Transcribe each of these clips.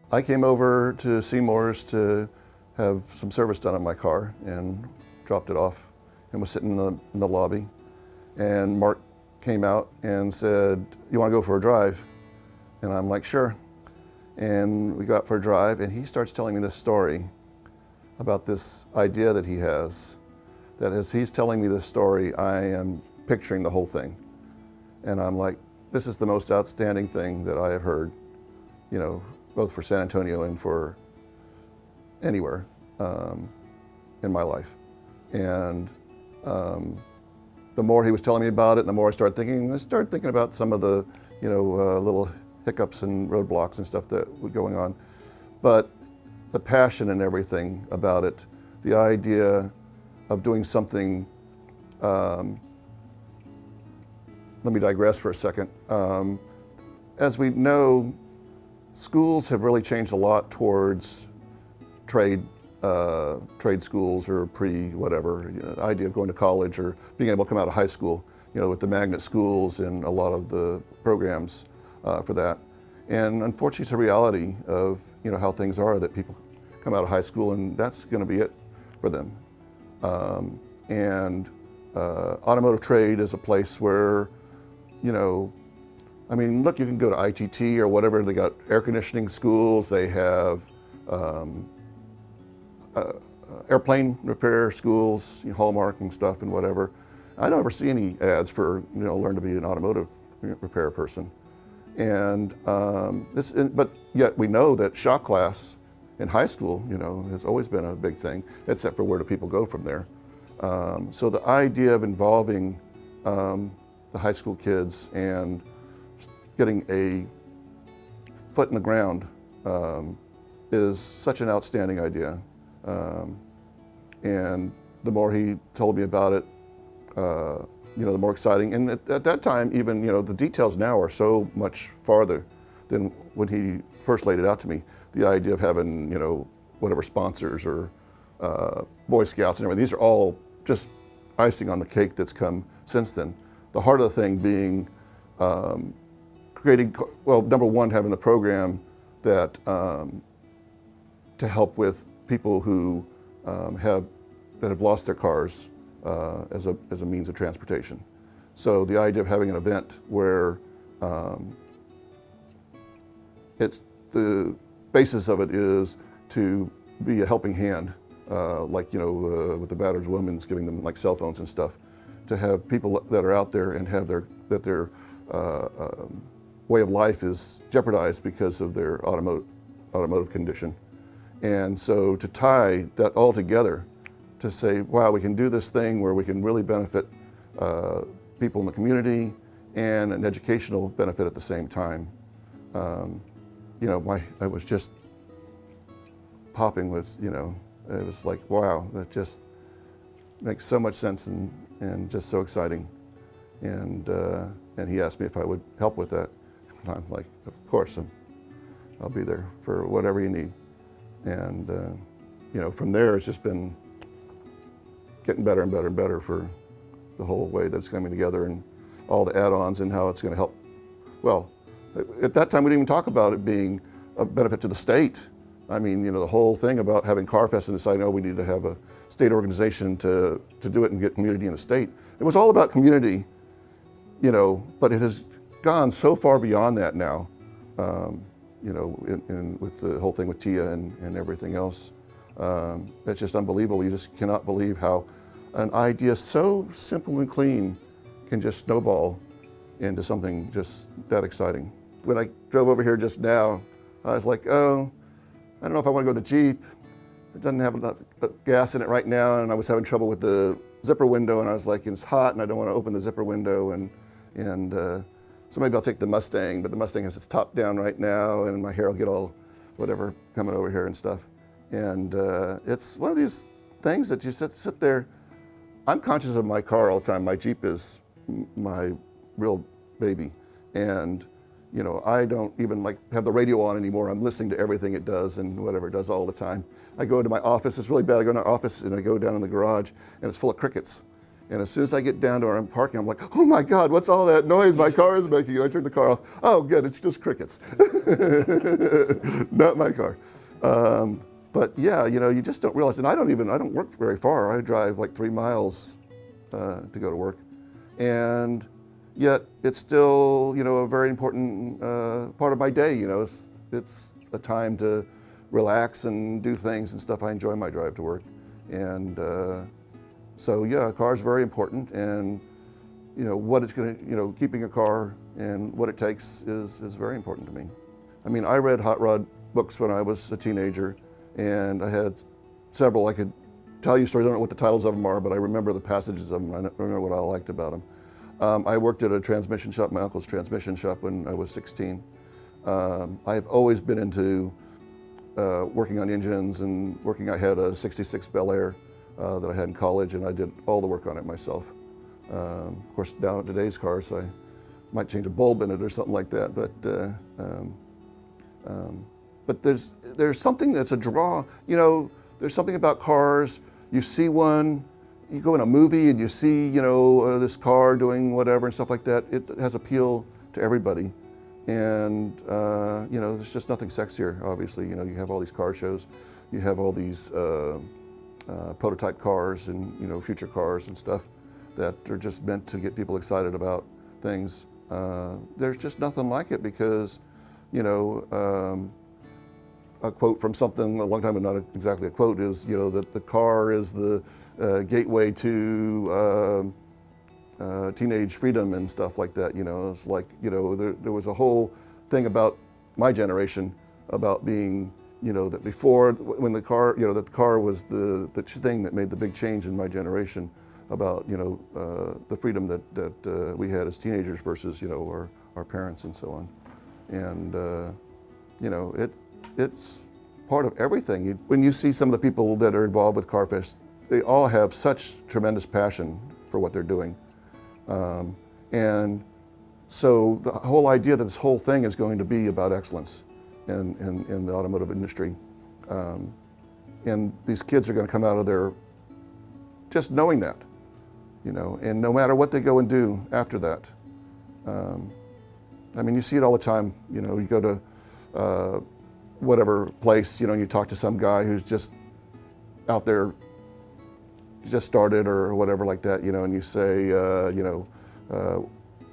I came over to Seymour's to have some service done on my car and dropped it off and was sitting in the lobby. And Mark came out and said, "You want to go for a drive?" And I'm like, "Sure." And we go out for a drive, and he starts telling me this story about this idea that he has, that as he's telling me this story, I am picturing the whole thing. And I'm like, this is the most outstanding thing that I have heard, you know, both for San Antonio and for anywhere in my life. And the more he was telling me about it, the more I started thinking about some of the, you know, little hiccups and roadblocks and stuff that were going on. But the passion and everything about it, the idea of doing something, let me digress for a second. As we know, schools have really changed a lot towards trade schools or whatever, you know, the idea of going to college or being able to come out of high school, you know, with the magnet schools and a lot of the programs for that. And unfortunately, it's a reality of, you know, how things are, that people come out of high school and that's going to be it for them. Automotive trade is a place where, you know, I mean, look, you can go to ITT or whatever. They got air conditioning schools. They have airplane repair schools, you know, Hallmark and stuff and whatever. I don't ever see any ads for, you know, learn to be an automotive repair person. And but yet we know that shop class in high school, you know, has always been a big thing, except for where do people go from there. So the idea of involving the high school kids and getting a foot in the ground is such an outstanding idea. And the more he told me about it, you know, the more exciting. And at that time, even, you know, the details now are so much farther than when he first laid it out to me. The idea of having, you know, whatever sponsors or Boy Scouts and everything, these are all just icing on the cake that's come since then. The heart of the thing being creating, well, number one, having the program that to help with people who have lost their cars as a means of transportation. So the idea of having an event where the basis of it is to be a helping hand, like, you know, with the battered women's, giving them like cell phones and stuff, to have people that are out there and have their way of life is jeopardized because of their automotive condition. And so to tie that all together, to say, wow, we can do this thing where we can really benefit people in the community and an educational benefit at the same time. You know, I was just popping with, you know, it was like, wow, that just makes so much sense and just so exciting. And he asked me if I would help with that. And I'm like, of course, I'll be there for whatever you need. And you know, from there, it's just been getting better and better and better for the whole way that it's coming together and all the add-ons and how it's going to help. Well, at that time, we didn't even talk about it being a benefit to the state. I mean, you know, the whole thing about having CarFest and deciding, oh, we need to have a state organization to do it and get community in the state. It was all about community, you know, but it has gone so far beyond that now, you know, with the whole thing with Tia and everything else. It's just unbelievable. You just cannot believe how an idea so simple and clean can just snowball into something just that exciting. When I drove over here just now, I was like, oh, I don't know if I want to go to the Jeep. It doesn't have enough gas in it right now, and I was having trouble with the zipper window, and I was like, it's hot, and I don't want to open the zipper window, so maybe I'll take the Mustang, but the Mustang has its top down right now, and my hair will get all whatever coming over here and stuff. And it's one of these things that you sit there. I'm conscious of my car all the time. My Jeep is my real baby, and you know, I don't even like have the radio on anymore. I'm listening to everything it does and whatever it does all the time. I go to my office. It's really bad. I go to my office and I go down in the garage, and it's full of crickets. And as soon as I get down to where I'm parking, I'm like, oh my God, what's all that noise my car is making? I turn the car off. Oh, good, it's just crickets. Not my car. But yeah, you just don't realize, and I don't work very far. I drive like 3 miles to go to work. And yet it's still, a very important part of my day. It's a time to relax and do things and stuff. I enjoy my drive to work. And so yeah, a car is very important, and what it's going to, keeping a car and what it takes is very important to me. I mean, I read hot rod books when I was a teenager, and I had several. I could tell you stories. I don't know what the titles of them are, but I remember the passages of them. I remember what I liked about them. I worked at a transmission shop, my uncle's transmission shop, when I was 16. I've always been into working on engines and working. I had a '66 Bel Air that I had in college, and I did all the work on it myself. Of course, now in today's cars, I might change a bulb in it or something like that. But there's something that's a draw. There's something about cars. You see one, you go in a movie and you see this car doing whatever and stuff like that. It has appeal to everybody. And there's just nothing sexier, obviously. You have all these car shows, you have all these prototype cars and future cars and stuff that are just meant to get people excited about things. There's just nothing like it, because a quote from something a long time, but not exactly a quote, is that the car is the gateway to teenage freedom and stuff like that. It's like there was a whole thing about my generation about being that before, when the car that the car was the thing that made the big change in my generation about the freedom that we had as teenagers versus our parents and so on. And it's part of everything. When you see some of the people that are involved with CarFest, they all have such tremendous passion for what they're doing. And so the whole idea that this whole thing is going to be about excellence in the automotive industry. And these kids are going to come out of there just knowing that, and no matter what they go and do after that. I mean, you see it all the time. You go to whatever place, and you talk to some guy who's just out there, just started or whatever like that, and you say,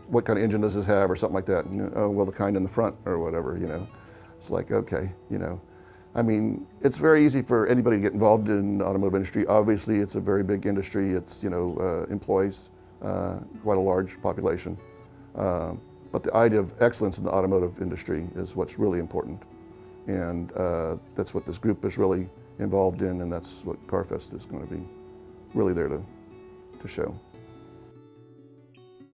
what kind of engine does this have, or something like that? And, oh, well, the kind in the front or whatever, It's like, okay, I mean, it's very easy for anybody to get involved in the automotive industry. Obviously, it's a very big industry. It's, employs quite a large population. But the idea of excellence in the automotive industry is what's really important. And that's what this group is really involved in, and that's what CarFest is going to be really there to show.